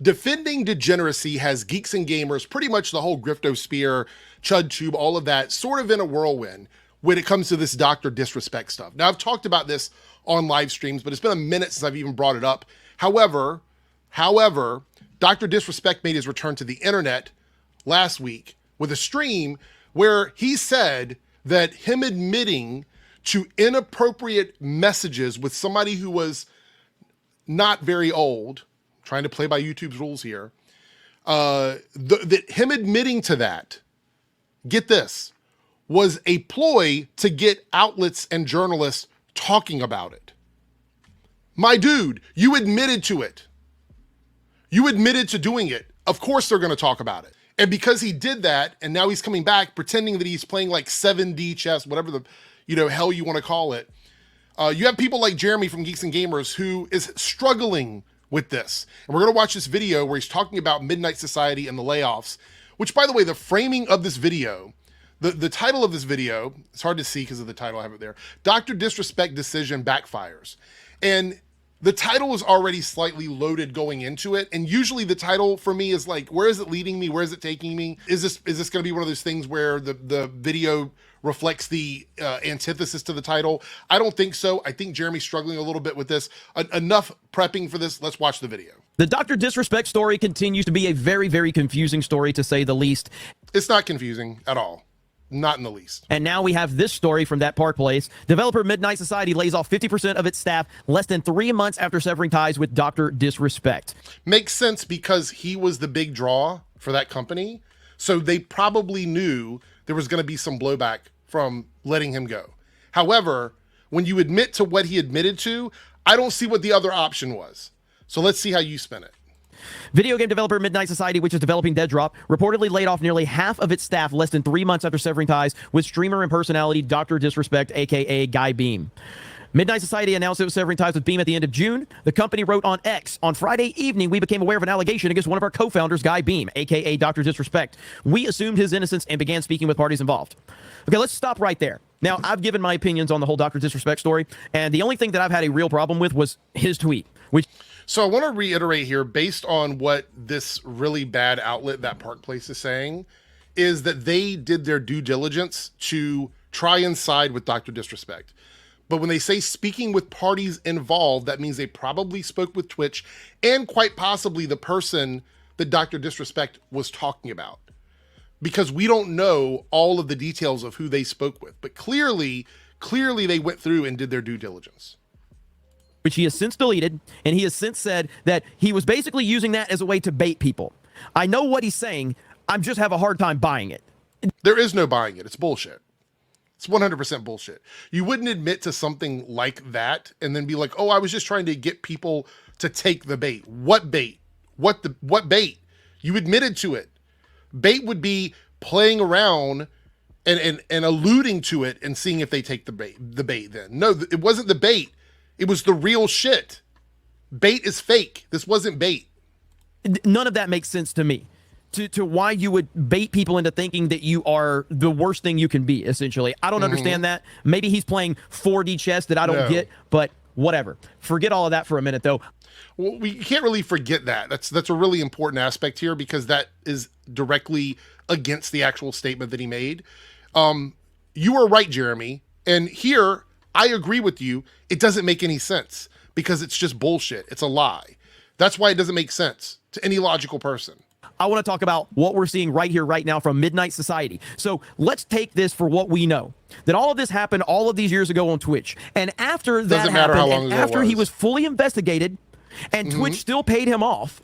Defending degeneracy has Geeks and Gamers, pretty much the whole griftosphere, ChudTube, all of that, sort of in a whirlwind when it comes to this Dr. Disrespect stuff. Now, I've talked about this on live streams, but it's been a minute since I've even brought it up. However, Dr. Disrespect made his return to the internet last week with a stream where he said that him admitting to inappropriate messages with somebody who was not very old, trying to play by YouTube's rules here, that him admitting to that, get this, was a ploy to get outlets and journalists talking about it. My dude, you admitted to it. You admitted to doing it. Of course they're going to talk about it. And because he did that, and now he's coming back pretending that he's playing like 7D chess, whatever the hell you want to call it. You have people like Jeremy from Geeks and Gamers who is struggling with this. And we're going to watch this video where he's talking about Midnight Society and the layoffs, which, by the way, the framing of this video, the title of this video, it's hard to see because of the title, I have it there, Dr. Disrespect Decision Backfires. And the title is already slightly loaded going into it. And usually the title for me is like, where is it leading me? Where is it taking me? Is this going to be one of those things where the video reflects the antithesis to the title? I don't think so. I think Jeremy's struggling a little bit with this. Enough prepping for this. Let's watch the video. The Dr. Disrespect story continues to be a very, very confusing story, to say the least. It's not confusing at all. Not in the least. And now we have this story from that Park Place. Developer Midnight Society lays off 50% of its staff less than 3 months after severing ties with Dr. Disrespect. Makes sense because he was the big draw for that company. So they probably knew there was going to be some blowback from letting him go. However, when you admit to what he admitted to, I don't see what the other option was. So let's see how you spin it. Video game developer Midnight Society, which is developing Dead Drop, reportedly laid off nearly half of its staff less than 3 months after severing ties with streamer and personality Dr. Disrespect, aka Guy Beam. Midnight Society announced it was severing ties with Beam at the end of June. The company wrote on X, "On Friday evening, we became aware of an allegation against one of our co-founders, Guy Beam, aka Dr. Disrespect. We assumed his innocence and began speaking with parties involved." Okay, let's stop right there. Now, I've given my opinions on the whole Dr. Disrespect story, and the only thing that I've had a real problem with was his tweet, which... So I want to reiterate here, based on what this really bad outlet, that Park Place, is saying, is that they did their due diligence to try and side with Dr. Disrespect. But when they say speaking with parties involved, that means they probably spoke with Twitch and quite possibly the person that Dr. Disrespect was talking about. Because we don't know all of the details of who they spoke with. But clearly they went through and did their due diligence. Which he has since deleted, and he has since said that he was basically using that as a way to bait people. I know what he's saying, I just have a hard time buying it. There is no buying it. It's bullshit. It's 100% bullshit. You wouldn't admit to something like that and then be like, oh, I was just trying to get people to take the bait. What bait? What bait? You admitted to it. Bait would be playing around and alluding to it and seeing if they take the bait then. No, it wasn't the bait. It was the real shit. Bait is fake. This wasn't bait. None of that makes sense to me. To why you would bait people into thinking that you are the worst thing you can be, essentially. I don't understand that. Maybe he's playing 4D chess that I don't get, but whatever. Forget all of that for a minute, though. Well, we can't really forget that. That's a really important aspect here because that is directly against the actual statement that he made. You are right, Jeremy. And here, I agree with you. It doesn't make any sense because it's just bullshit. It's a lie. That's why it doesn't make sense to any logical person. I want to talk about what we're seeing right here, right now from Midnight Society. So let's take this for what we know. That all of this happened all of these years ago on Twitch. And after that happened, and after he was fully investigated and Twitch still paid him off.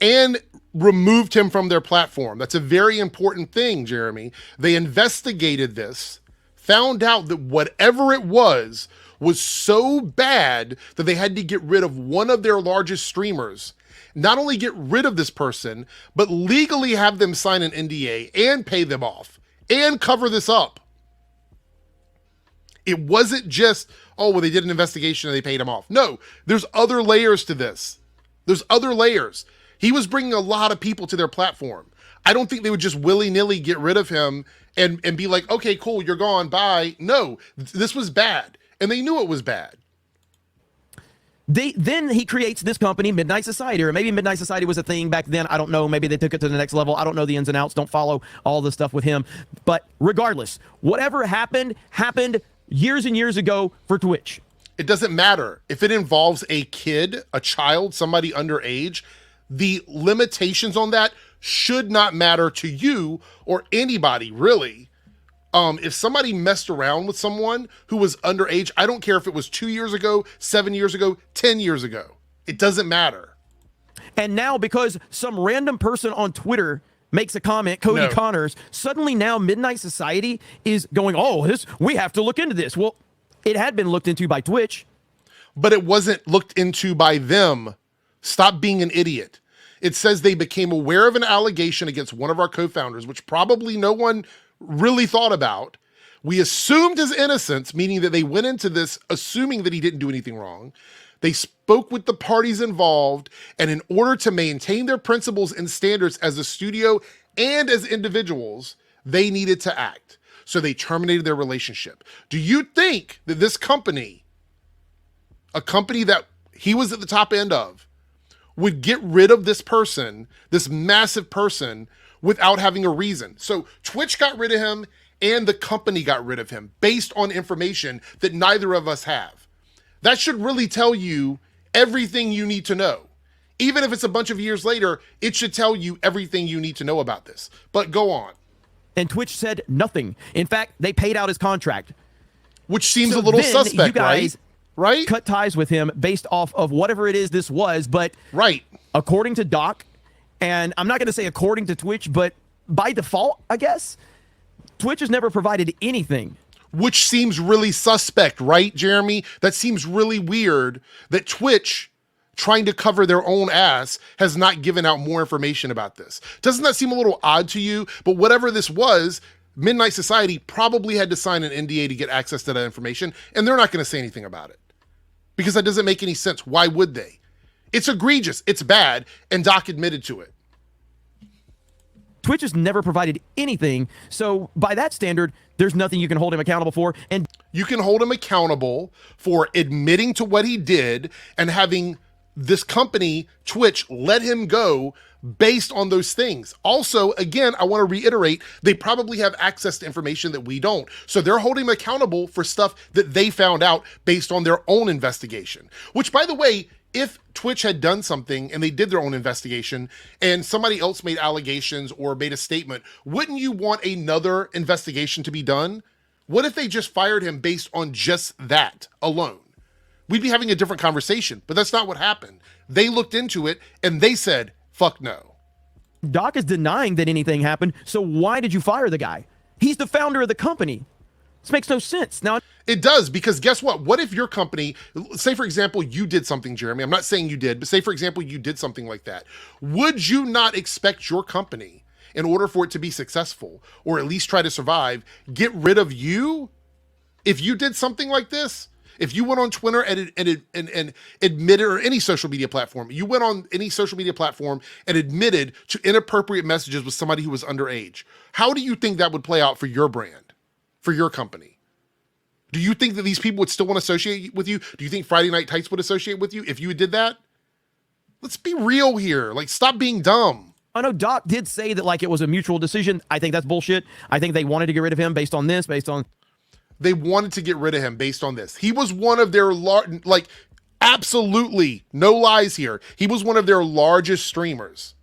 And removed him from their platform. That's a very important thing, Jeremy. They investigated this, found out that whatever it was so bad that they had to get rid of one of their largest streamers. Not only get rid of this person, but legally have them sign an NDA and pay them off and cover this up. It wasn't just, oh, well, they did an investigation and they paid him off. No, there's other layers to this. There's other layers. He was bringing a lot of people to their platform. I don't think they would just willy-nilly get rid of him and be like, okay, cool, you're gone, bye. No, this was bad. And they knew it was bad. Then he creates this company, Midnight Society, or maybe Midnight Society was a thing back then. I don't know. Maybe they took it to the next level. I don't know the ins and outs. Don't follow all the stuff with him. But regardless, whatever happened years and years ago for Twitch. It doesn't matter. If it involves a kid, a child, somebody underage, the limitations on that should not matter to you or anybody, really. If somebody messed around with someone who was underage, I don't care if it was 2 years ago, 7 years ago, 10 years ago. It doesn't matter. And now, because some random person on Twitter makes a comment, Cody Connors, suddenly now Midnight Society is going, oh, we have to look into this. Well, it had been looked into by Twitch. But it wasn't looked into by them. Stop being an idiot. It says they became aware of an allegation against one of our co-founders, which probably no one really thought about. We assumed his innocence, meaning that they went into this assuming that he didn't do anything wrong. They spoke with the parties involved, and in order to maintain their principles and standards as a studio and as individuals, they needed to act. So they terminated their relationship. Do you think that this company, a company that he was at the top end of, would get rid of this person, this massive person, without having a reason? So Twitch got rid of him and the company got rid of him based on information that neither of us have. That should really tell you everything you need to know. Even if it's a bunch of years later, it should tell you everything you need to know about this. But go on. And Twitch said nothing. In fact, they paid out his contract. Which seems a little suspect, you guys right? Cut ties with him based off of whatever it is this was. But according to Doc, and I'm not going to say according to Twitch, but by default, I guess, Twitch has never provided anything. Which seems really suspect, right, Jeremy? That seems really weird that Twitch, trying to cover their own ass, has not given out more information about this. Doesn't that seem a little odd to you? But whatever this was, Midnight Society probably had to sign an NDA to get access to that information, and they're not going to say anything about it. Because that doesn't make any sense. Why would they? It's egregious. It's bad. And Doc admitted to it. Twitch has never provided anything. So by that standard, there's nothing you can hold him accountable for. And you can hold him accountable for admitting to what he did and having this company, Twitch, let him go based on those things. Also, again, I want to reiterate, they probably have access to information that we don't. So they're holding him accountable for stuff that they found out based on their own investigation. Which, by the way, if Twitch had done something and they did their own investigation and somebody else made allegations or made a statement, wouldn't you want another investigation to be done? What if they just fired him based on just that alone? We'd be having a different conversation, but that's not what happened. They looked into it and they said, fuck no. Doc is denying that anything happened. So why did you fire the guy? He's the founder of the company. This makes no sense. Now, it does, because guess what? What if your company, say for example, you did something, Jeremy, I'm not saying you did, but say for example, you did something like that. Would you not expect your company, in order for it to be successful, or at least try to survive, get rid of you if you did something like this? If you went on Twitter and admitted, or any social media platform, you went on any social media platform and admitted to inappropriate messages with somebody who was underage, how do you think that would play out for your brand, for your company? Do you think that these people would still want to associate with you? Do you think Friday Night Tights would associate with you if you did that? Let's be real here. Like, stop being dumb. I know Doc did say that like it was a mutual decision. I think that's bullshit. I think they wanted to get rid of him based on this, They wanted to get rid of him based on this. He was one of their, absolutely, no lies here. He was one of their largest streamers.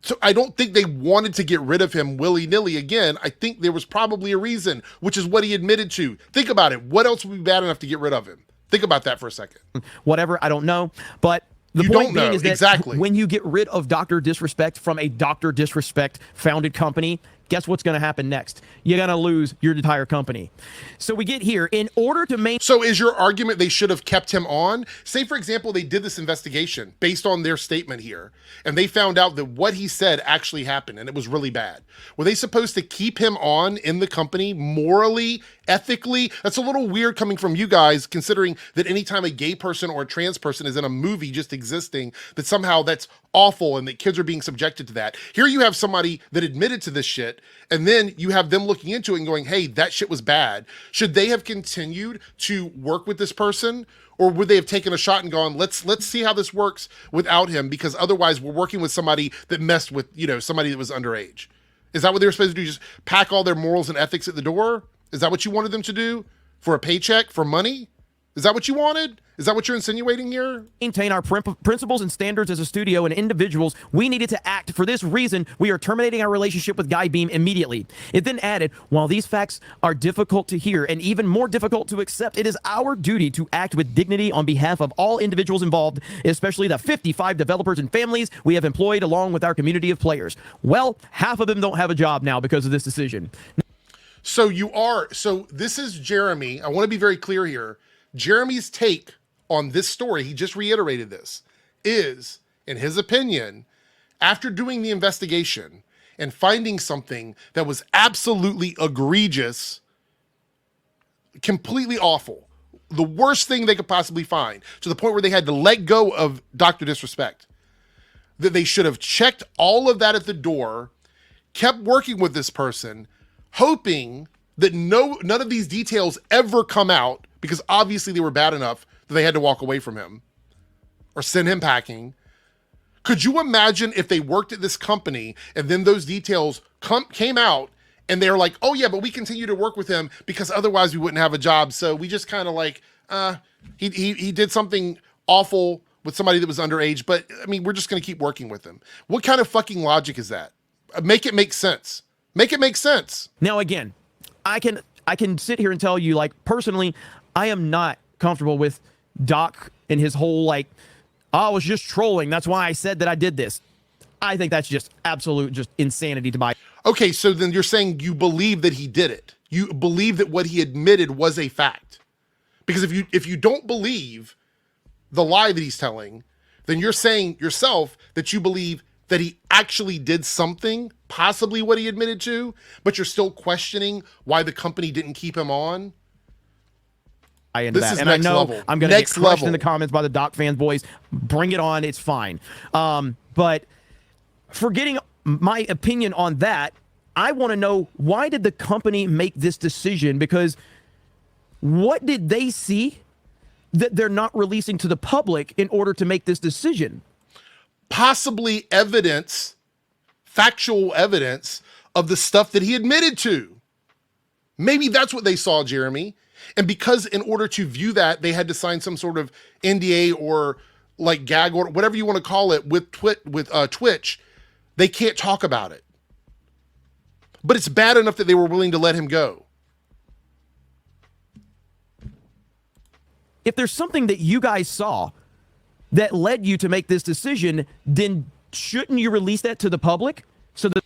So I don't think they wanted to get rid of him willy-nilly. Again, I think there was probably a reason, which is what he admitted to. Think about it. What else would be bad enough to get rid of him? Think about that for a second. Whatever, I don't know. But the point being is that when you get rid of Dr. Disrespect from a Dr. Disrespect founded company, guess what's going to happen next? You're going to lose your entire company. So we get here, in order to maintain... So is your argument they should have kept him on? Say, for example, they did this investigation based on their statement here, and they found out that what he said actually happened, and it was really bad. Were they supposed to keep him on in the company morally, ethically? That's a little weird coming from you guys, considering that anytime a gay person or a trans person is in a movie just existing, that somehow that's awful and that kids are being subjected to that. Here you have somebody that admitted to this shit, and then you have them looking into it and going, hey, that shit was bad. Should they have continued to work with this person, Or would they have taken a shot and gone, let's see how this works without him, because otherwise we're working with somebody that messed with, somebody that was underage. Is that what they were supposed to do? Just pack all their morals and ethics at the door? Is that what you wanted them to do? For a paycheck? For money? Is that what you wanted? Is that what you're insinuating here? Maintain our principles and standards as a studio and individuals. We needed to act. For this reason, we are terminating our relationship with Guy Beam immediately. It then added, while these facts are difficult to hear and even more difficult to accept, it is our duty to act with dignity on behalf of all individuals involved, especially the 55 developers and families we have employed along with our community of players. Well, half of them don't have a job now because of this decision. So this is Jeremy. I want to be very clear here. Jeremy's take on this story, he just reiterated this, is, in his opinion, after doing the investigation and finding something that was absolutely egregious, completely awful, the worst thing they could possibly find, to the point where they had to let go of Dr. Disrespect, that they should have checked all of that at the door, kept working with this person, hoping that none of these details ever come out, because obviously they were bad enough that they had to walk away from him or send him packing. Could you imagine if they worked at this company and then those details came out and they're like, oh yeah, but we continue to work with him because otherwise we wouldn't have a job. So we just kind of like, he did something awful with somebody that was underage, but I mean, we're just going to keep working with him. What kind of fucking logic is that? Make it make sense. Make it make sense. Now, again, I can sit here and tell you, like, personally, I am not comfortable with Doc and his whole, like, I was just trolling. That's why I said that I did this. I think that's just absolute just insanity to my. Okay, so then you're saying you believe that he did it. You believe that what he admitted was a fact. Because if you don't believe the lie that he's telling, then you're saying yourself that you believe that he actually did something, possibly what he admitted to, but you're still questioning why the company didn't keep him on. This is and next I know level. I'm going to get crushed in the comments by the Doc fans, boys. Bring it on. It's fine. But for getting my opinion on that, I want to know, why did the company make this decision? Because what did they see that they're not releasing to the public in order to make this decision? Possibly evidence, factual evidence of the stuff that he admitted to. Maybe that's what they saw, Jeremy. And because in order to view that, they had to sign some sort of NDA or like gag order, whatever you want to call it, with Twitch, they can't talk about it. But it's bad enough that they were willing to let him go. If there's something that you guys saw that led you to make this decision, then shouldn't you release that to the public? So that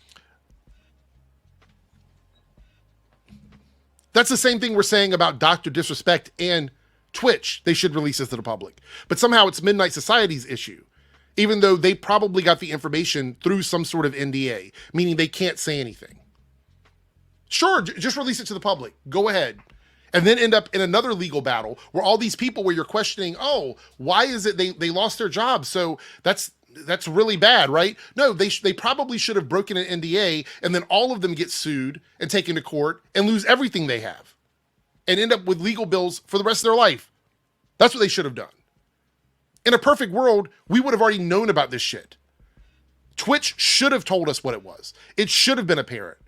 that's the same thing we're saying about Dr. Disrespect and Twitch. They should release this to the public. But somehow it's Midnight Society's issue, even though they probably got the information through some sort of NDA, meaning they can't say anything. Sure, just release it to the public. Go ahead. And then end up in another legal battle where all these people where you're questioning, oh, why is it they lost their jobs? So that's really bad, right? No, they probably should have broken an NDA, and then all of them get sued and taken to court and lose everything they have and end up with legal bills for the rest of their life. That's what they should have done. In a perfect world, we would have already known about this shit. Twitch should have told us what it was. It should have been apparent.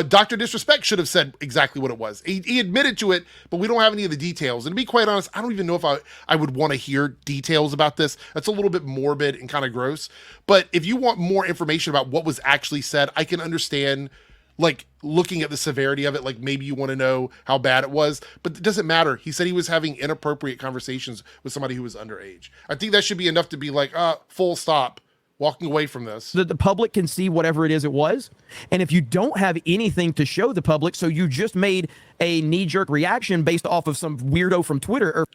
Dr. Disrespect should have said exactly what it was. He admitted to it, but we don't have any of the details. And to be quite honest, I don't even know if I would want to hear details about this. That's a little bit morbid and kind of gross. But if you want more information about what was actually said, I can understand, like, looking at the severity of it. Like, maybe you want to know how bad it was, but it doesn't matter. He said he was having inappropriate conversations with somebody who was underage. I think that should be enough to be like, full stop. Walking away from this. That the public can see whatever it is it was. And if you don't have anything to show the public, so you just made a knee-jerk reaction based off of some weirdo from Twitter.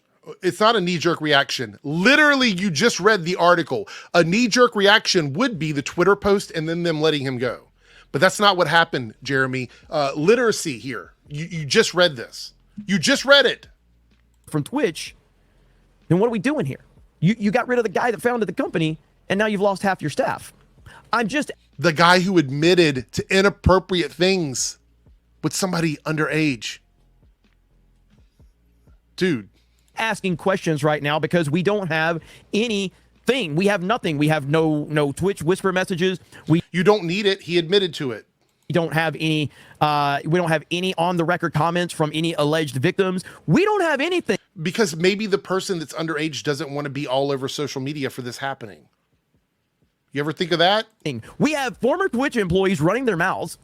It's not a knee-jerk reaction. Literally, you just read the article. A knee-jerk reaction would be the Twitter post and then them letting him go. But that's not what happened, Jeremy. Literacy here. You just read this. You just read it. From Twitch, then what are we doing here? You got rid of the guy that founded the company, and now you've lost half your staff. I'm just... The guy who admitted to inappropriate things with somebody underage. Dude. asking questions right now because we don't have anything. We have nothing. We have no Twitch whisper messages. You don't need it. He admitted to it. We don't have any on the record comments from any alleged victims. We don't have anything. Because maybe the person that's underage doesn't want to be all over social media for this happening. You ever think of that? We have former Twitch employees running their mouths.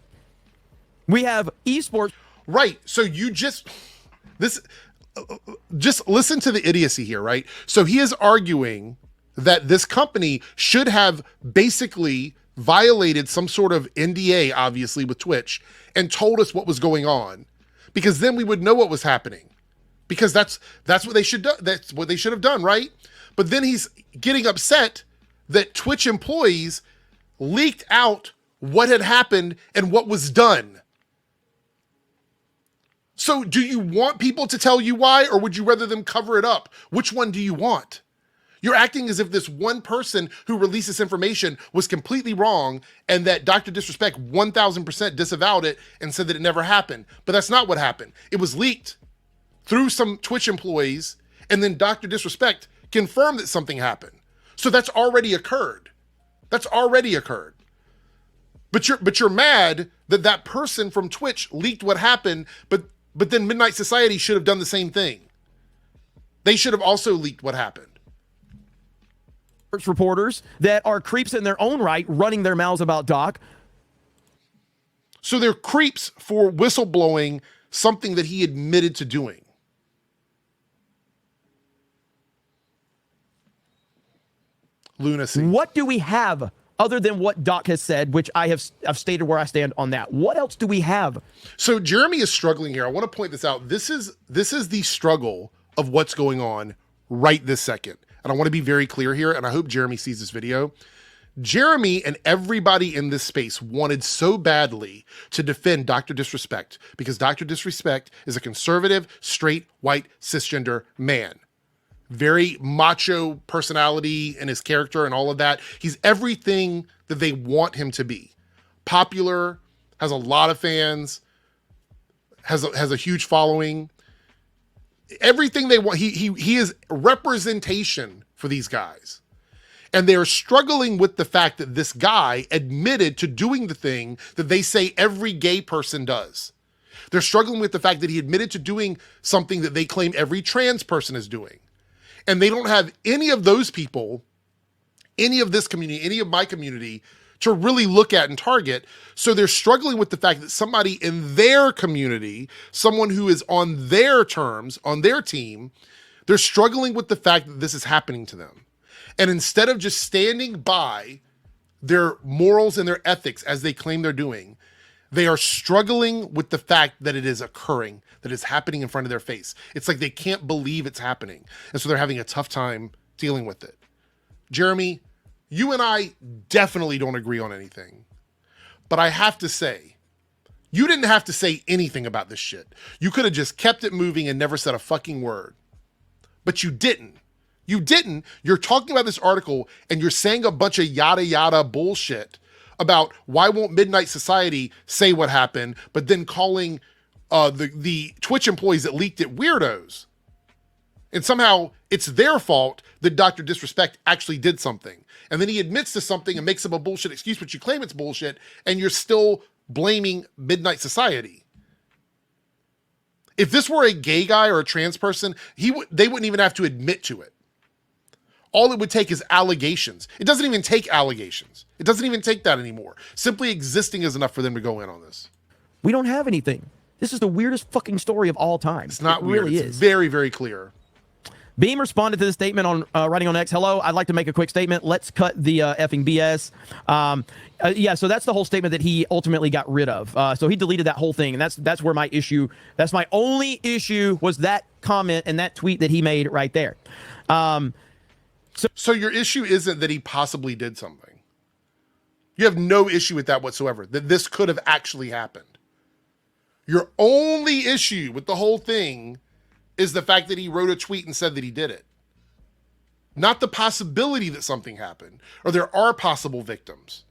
We have esports. Right. So just listen to the idiocy here, right? So he is arguing that this company should have basically violated some sort of NDA, obviously, with Twitch, and told us what was going on, because then we would know what was happening. Because that's what they should do. That's what they should have done, right? But then he's getting upset that Twitch employees leaked out what had happened and what was done. So do you want people to tell you why, or would you rather them cover it up? Which one do you want? You're acting as if this one person who released this information was completely wrong and that Dr. Disrespect 1000% disavowed it and said that it never happened. But that's not what happened. It was leaked through some Twitch employees, and then Dr. Disrespect confirmed that something happened. So that's already occurred. That's already occurred. But you're mad that that person from Twitch leaked what happened, but then Midnight Society should have done the same thing. They should have also leaked what happened. Reporters that are creeps in their own right running their mouths about Doc. So they're creeps for whistleblowing something that he admitted to doing. Lunacy. What do we have other than what Doc has said, which I've stated where I stand on that? What else do we have? So Jeremy is struggling here. I want to point this out. This is the struggle of what's going on right this second. And I want to be very clear here, and I hope Jeremy sees this video. Jeremy and everybody in this space wanted so badly to defend Dr. Disrespect because Dr. Disrespect is a conservative, straight, white, cisgender man. Very macho personality and his character and all of that. He's everything that they want him to be. Popular, has a lot of fans, has a huge following. Everything they want. He is representation for these guys. And they're struggling with the fact that this guy admitted to doing the thing that they say every gay person does. They're struggling with the fact that he admitted to doing something that they claim every trans person is doing. And they don't have any of those people, any of this community, any of my community to really look at and target. So they're struggling with the fact that somebody in their community, someone who is on their terms, on their team, they're struggling with the fact that this is happening to them. And instead of just standing by their morals and their ethics as they claim they're doing, they are struggling with the fact that it is occurring, that it's happening in front of their face. It's like they can't believe it's happening. And so they're having a tough time dealing with it. Jeremy, you and I definitely don't agree on anything. But I have to say, you didn't have to say anything about this shit. You could have just kept it moving and never said a fucking word. But you didn't. You didn't. You're talking about this article and you're saying a bunch of yada yada bullshit about why won't Midnight Society say what happened, but then calling the Twitch employees that leaked it weirdos. And somehow it's their fault that Dr. Disrespect actually did something. And then he admits to something and makes up a bullshit excuse, but you claim it's bullshit, and you're still blaming Midnight Society. If this were a gay guy or a trans person, they wouldn't even have to admit to it. All it would take is allegations. It doesn't even take allegations. It doesn't even take that anymore. Simply existing is enough for them to go in on this. We don't have anything. This is the weirdest fucking story of all time. It's not weird. Really it's very, very clear. Beam responded to the statement on writing on X. Hello, I'd like to make a quick statement. Let's cut the effing BS. Yeah, so that's the whole statement that he ultimately got rid of. So he deleted that whole thing, and that's where my issue. That's my only issue was that comment and that tweet that he made right there. So your issue isn't that he possibly did something. You have no issue with that whatsoever, that this could have actually happened. Your only issue with the whole thing is the fact that he wrote a tweet and said that he did it. Not the possibility that something happened, or there are possible victims,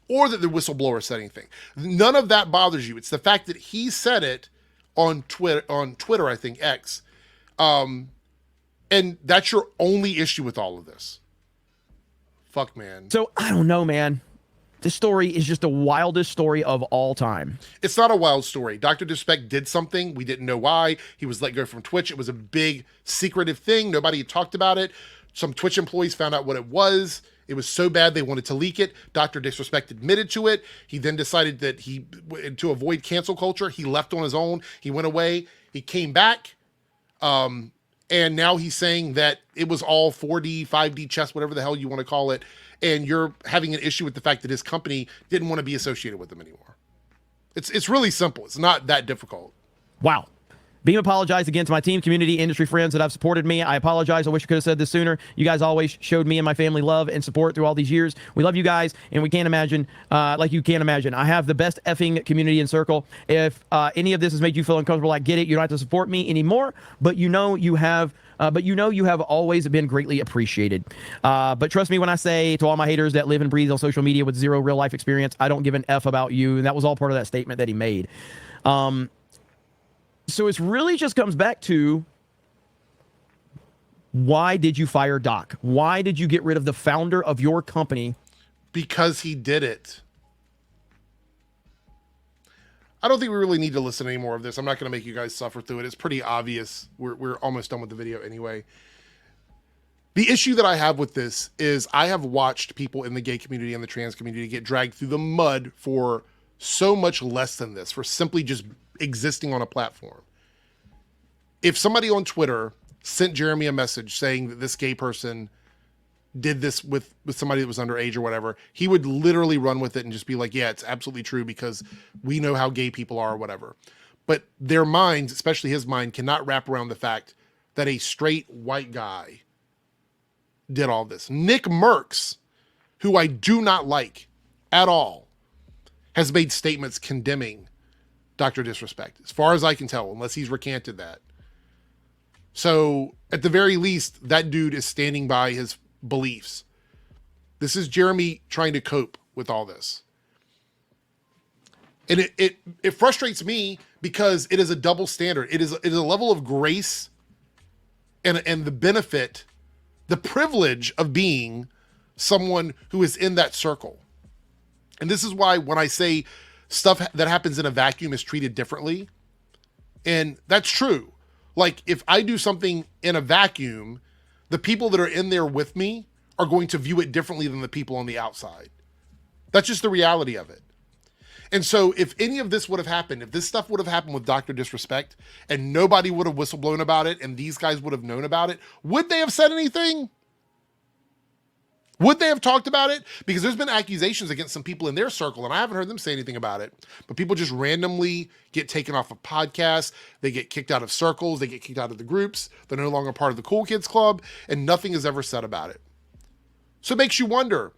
or that the whistleblower said anything. None of that bothers you. It's the fact that he said it on Twitter, I think X, And that's your only issue with all of this. Fuck, man. So I don't know, man. This story is just the wildest story of all time. It's not a wild story. Dr. Disrespect did something. We didn't know why. He was let go from Twitch. It was a big secretive thing. Nobody had talked about it. Some Twitch employees found out what it was. It was so bad they wanted to leak it. Dr. Disrespect admitted to it. He then decided that to avoid cancel culture, he left on his own. He went away. He came back. And now he's saying that it was all 4D, 5D chess, whatever the hell you want to call it. And you're having an issue with the fact that his company didn't want to be associated with them anymore. It's really simple. It's not that difficult. Wow. Beam apologized again to my team, community, industry friends that have supported me. I apologize. I wish I could have said this sooner. You guys always showed me and my family love and support through all these years. We love you guys, and we can't imagine, like you can't imagine. I have the best effing community and circle. If any of this has made you feel uncomfortable, I get it. You don't have to support me anymore, but you know you have always been greatly appreciated. But trust me when I say to all my haters that live and breathe on social media with zero real life experience, I don't give an F about you. And that was all part of that statement that he made. So it really just comes back to, why did you fire Doc? Why did you get rid of the founder of your company? Because he did it. I don't think we really need to listen to any more of this. I'm not going to make you guys suffer through it. It's pretty obvious. We're almost done with the video anyway. The issue that I have with this is I have watched people in the gay community and the trans community get dragged through the mud for so much less than this, for simply just existing on a platform. If somebody on Twitter sent Jeremy a message saying that this gay person did this with somebody that was underage or whatever, he would literally run with it and just be like, yeah, it's absolutely true because we know how gay people are or whatever. But their minds, especially his mind, cannot wrap around the fact that a straight white guy did all this. Nick Merckx, who I do not like at all, has made statements condemning Dr. Disrespect, as far as I can tell, unless he's recanted that. So at the very least, that dude is standing by his beliefs. This is Jeremy trying to cope with all this. And it frustrates me because it is a double standard. It is a level of grace and the benefit, the privilege of being someone who is in that circle. And this is why when I say stuff that happens in a vacuum is treated differently, and that's true. Like, if I do something in a vacuum, the people that are in there with me are going to view it differently than the people on the outside. That's just the reality of it. And so if any of this would have happened, if this stuff would have happened with Dr. Disrespect and nobody would have whistleblown about it and these guys would have known about it, would they have said anything? Would they have talked about it? Because there's been accusations against some people in their circle, and I haven't heard them say anything about it. But people just randomly get taken off of podcasts. They get kicked out of circles. They get kicked out of the groups. They're no longer part of the Cool Kids Club, and nothing is ever said about it. So it makes you wonder.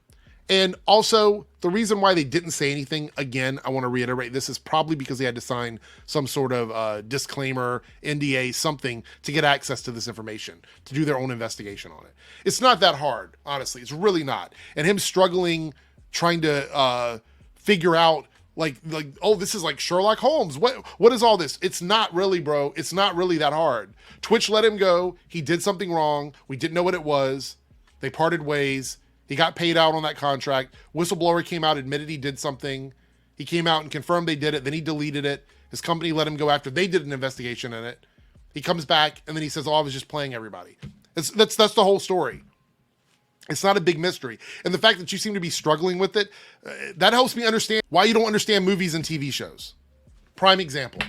And also, the reason why they didn't say anything, again, I want to reiterate, this is probably because they had to sign some sort of disclaimer, NDA, something to get access to this information, to do their own investigation on it. It's not that hard, honestly. It's really not. And him struggling, trying to figure out, like, oh, this is like Sherlock Holmes. What is all this? It's not really, bro. It's not really that hard. Twitch let him go. He did something wrong. We didn't know what it was. They parted ways. He got paid out on that contract. Whistleblower came out, admitted he did something. He came out and confirmed they did it. Then he deleted it. His company let him go after they did an investigation in it. He comes back and then he says, oh, I was just playing everybody. That's the whole story. It's not a big mystery. And the fact that you seem to be struggling with it, that helps me understand why you don't understand movies and TV shows. Prime example.